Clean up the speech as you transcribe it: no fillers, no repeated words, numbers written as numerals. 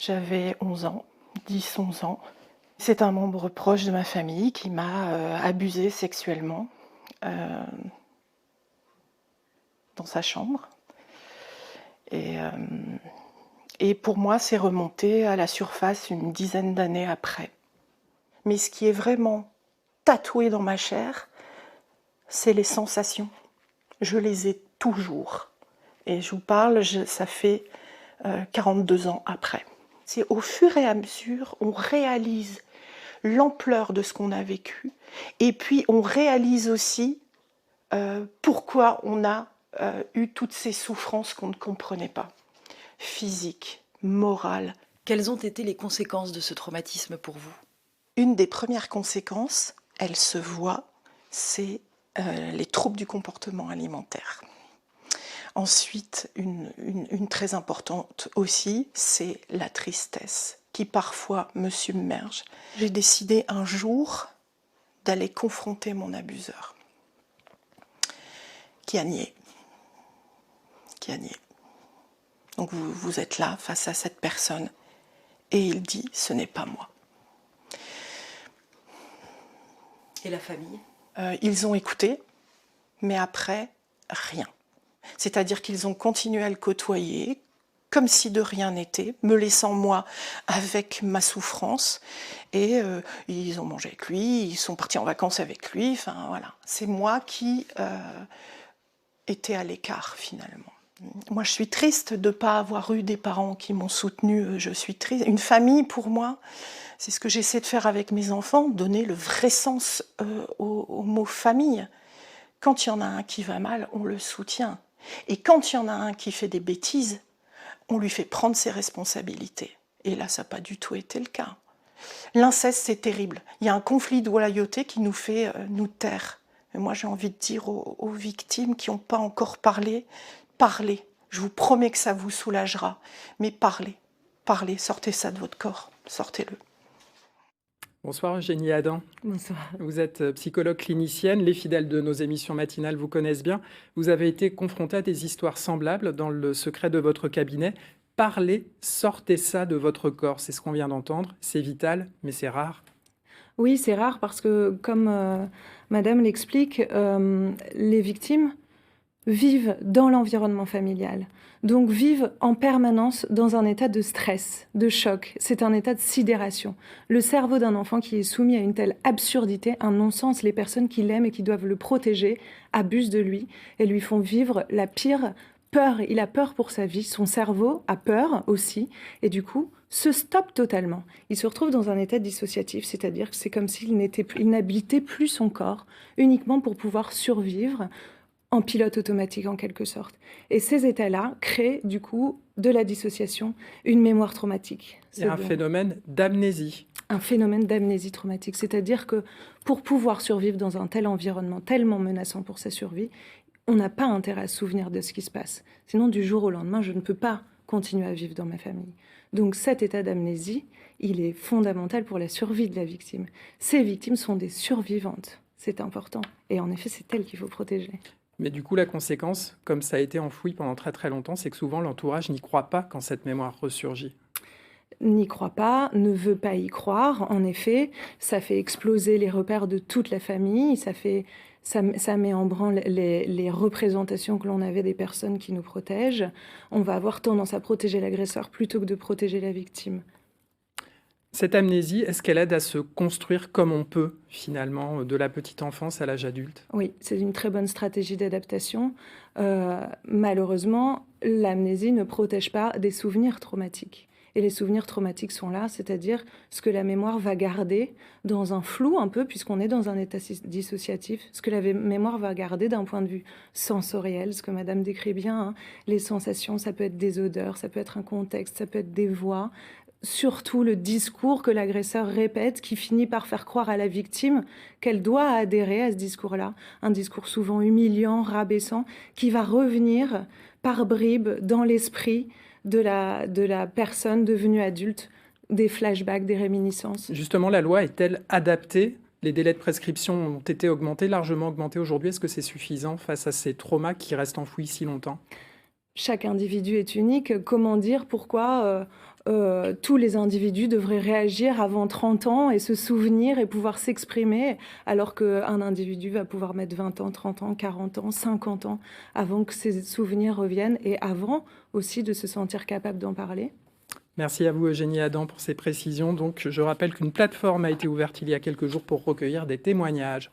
J'avais 11 ans, 10-11 ans. C'est un membre proche de ma famille qui m'a abusée sexuellement euh, dans sa chambre. Et, euh, et pour moi, c'est remonté à la surface une dizaine d'années après. Mais ce qui est vraiment tatoué dans ma chair, c'est les sensations. Je les ai toujours. Et je vous parle, ça fait 42 ans après. C'est au fur et à mesure, on réalise l'ampleur de ce qu'on a vécu, et puis on réalise aussi pourquoi on a eu toutes ces souffrances qu'on ne comprenait pas, physiques, morales. Quelles ont été les conséquences de ce traumatisme pour vous? Une des premières conséquences, elle se voit, c'est les troubles du comportement alimentaire. Ensuite, une très importante aussi, c'est la tristesse qui parfois me submerge. J'ai décidé un jour d'aller confronter mon abuseur, qui a nié. Donc vous êtes là face à cette personne et il dit « ce n'est pas moi ». Et la famille? Ils ont écouté, mais après, rien. C'est-à-dire qu'ils ont continué à le côtoyer, comme si de rien n'était, me laissant moi avec ma souffrance. Et ils ont mangé avec lui, ils sont partis en vacances avec lui. Enfin voilà, c'est moi qui étais à l'écart finalement. Moi, je suis triste de ne pas avoir eu des parents qui m'ont soutenue. Je suis triste. Une famille, pour moi, c'est ce que j'essaie de faire avec mes enfants, donner le vrai sens au mot famille. Quand il y en a un qui va mal, on le soutient. Et quand il y en a un qui fait des bêtises, on lui fait prendre ses responsabilités. Et là, ça n'a pas du tout été le cas. L'inceste, c'est terrible. Il y a un conflit de loyauté qui nous fait nous taire. Et moi, j'ai envie de dire aux victimes qui n'ont pas encore parlé, parlez. Je vous promets que ça vous soulagera. Mais parlez, parlez, sortez ça de votre corps, sortez-le. Bonsoir Eugénie Adam. Bonsoir. Vous êtes psychologue clinicienne. Les fidèles de nos émissions matinales vous connaissent bien. Vous avez été confrontée à des histoires semblables dans le secret de votre cabinet. Parlez, sortez ça de votre corps. C'est ce qu'on vient d'entendre. C'est vital, mais c'est rare. Oui, c'est rare parce que, comme Madame l'explique, les victimes vivent dans l'environnement familial, donc vivent en permanence dans un état de stress, de choc. C'est un état de sidération. Le cerveau d'un enfant qui est soumis à une telle absurdité, un non-sens, les personnes qui l'aiment et qui doivent le protéger abusent de lui et lui font vivre la pire peur. Il a peur pour sa vie, son cerveau a peur aussi, et du coup se stoppe totalement. Il se retrouve dans un état dissociatif, c'est-à-dire que c'est comme s'il n'habitait plus son corps, uniquement pour pouvoir survivre, en pilote automatique en quelque sorte. Et ces états-là créent du coup de la dissociation, une mémoire traumatique. C'est un phénomène d'amnésie. Un phénomène d'amnésie traumatique, c'est-à-dire que pour pouvoir survivre dans un tel environnement tellement menaçant pour sa survie, on n'a pas intérêt à se souvenir de ce qui se passe. Sinon, du jour au lendemain, je ne peux pas continuer à vivre dans ma famille. Donc cet état d'amnésie, il est fondamental pour la survie de la victime. Ces victimes sont des survivantes, c'est important. Et en effet, c'est elles qu'il faut protéger. Mais du coup, la conséquence, comme ça a été enfoui pendant très très longtemps, c'est que souvent l'entourage n'y croit pas quand cette mémoire ressurgit. N'y croit pas, ne veut pas y croire. En effet, ça fait exploser les repères de toute la famille, ça met en branle les représentations que l'on avait des personnes qui nous protègent. On va avoir tendance à protéger l'agresseur plutôt que de protéger la victime. Cette amnésie, est-ce qu'elle aide à se construire comme on peut, finalement, de la petite enfance à l'âge adulte? Oui, c'est une très bonne stratégie d'adaptation. Malheureusement, l'amnésie ne protège pas des souvenirs traumatiques. Et les souvenirs traumatiques sont là, c'est-à-dire ce que la mémoire va garder dans un flou un peu, puisqu'on est dans un état dissociatif, ce que la mémoire va garder d'un point de vue sensoriel, ce que Madame décrit bien, hein, les sensations, ça peut être des odeurs, ça peut être un contexte, ça peut être des voix, surtout le discours que l'agresseur répète qui finit par faire croire à la victime qu'elle doit adhérer à ce discours-là, un discours souvent humiliant, rabaissant, qui va revenir par bribes dans l'esprit de la personne devenue adulte, des flashbacks, des réminiscences. Justement, la loi est-elle adaptée? Les délais de prescription ont été augmentés, largement augmentés aujourd'hui. Est-ce que c'est suffisant face à ces traumas qui restent enfouis si longtemps? Chaque individu est unique. Comment dire pourquoi tous les individus devraient réagir avant 30 ans et se souvenir et pouvoir s'exprimer, alors qu'un individu va pouvoir mettre 20 ans, 30 ans, 40 ans, 50 ans avant que ces souvenirs reviennent et avant aussi de se sentir capable d'en parler. Merci à vous, Eugénie Adam, pour ces précisions. Donc, je rappelle qu'une plateforme a été ouverte il y a quelques jours pour recueillir des témoignages.